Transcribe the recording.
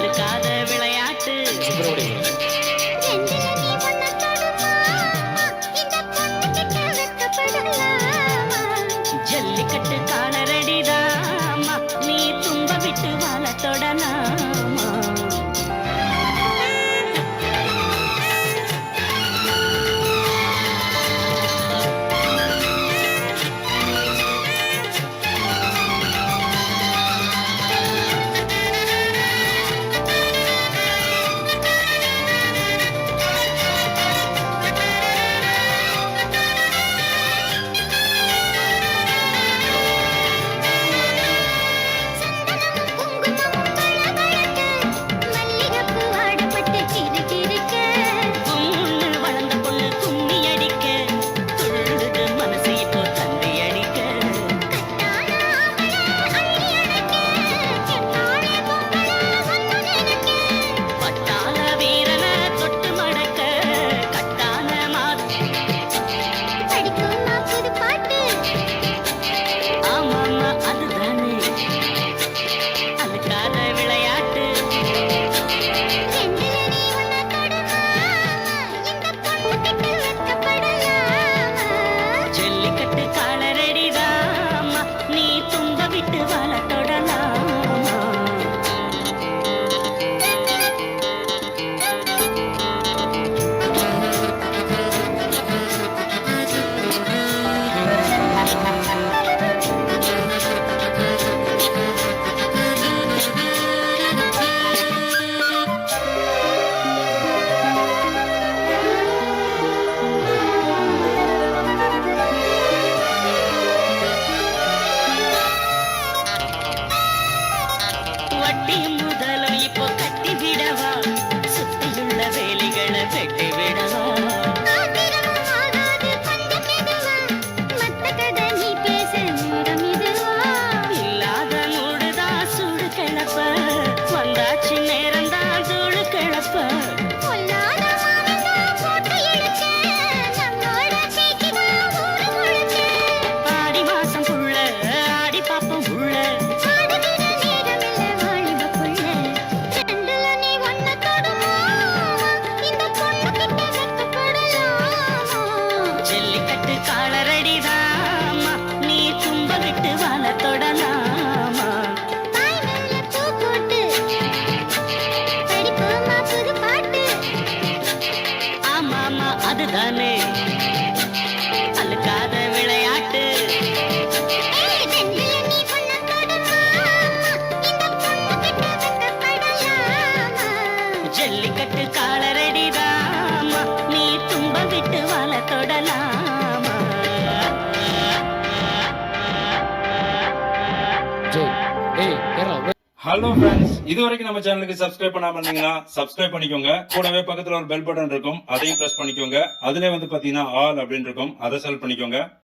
அழுக்காத விளையாட்டு ஜல்லிக்கட்டு காலரடிதாமா நீ தும்ப விட்டு வாழ தொடலாமா வட்டி முதலும் இப்போ கட்டி விடவா சுத்தியுள்ள வேலிகளை வெட்டி விடவா இல்லாத மூடுதான் சுடு கிளப்ப வந்தாச்சு நேரம்தான் தூளு கிளப்ப ஆடி மாசம் புள்ள ஆடி பாப்போம் புள்ள காலரடிதாமா நீ தும்ப விட்டு வாழ தொடலாமா ஆமாமா அதுதானே அழுக்காத விளையாட்டு ஜல்லிக்கட்டு காலரடிதாமா நீ தும்ப விட்டு வாழ தொடலாமா ஹலோ ஃப்ரெண்ட்ஸ், இது வரைக்கும் நம்ம சேனலுக்கு சப்ஸ்கிரைப் பண்ணாம இருந்தீங்கன்னா சப்ஸ்கிரைப் பண்ணிக்கோங்க. கூடவே பக்கத்துல ஒரு பெல் பட்டன் இருக்கும், அதையும் பிரஸ் பண்ணிக்கோங்க. அதுல வந்து பாத்தீங்கன்னா ஆல் அப்படின்னு இருக்கும், அதை செலக்ட் பண்ணிக்கோங்க.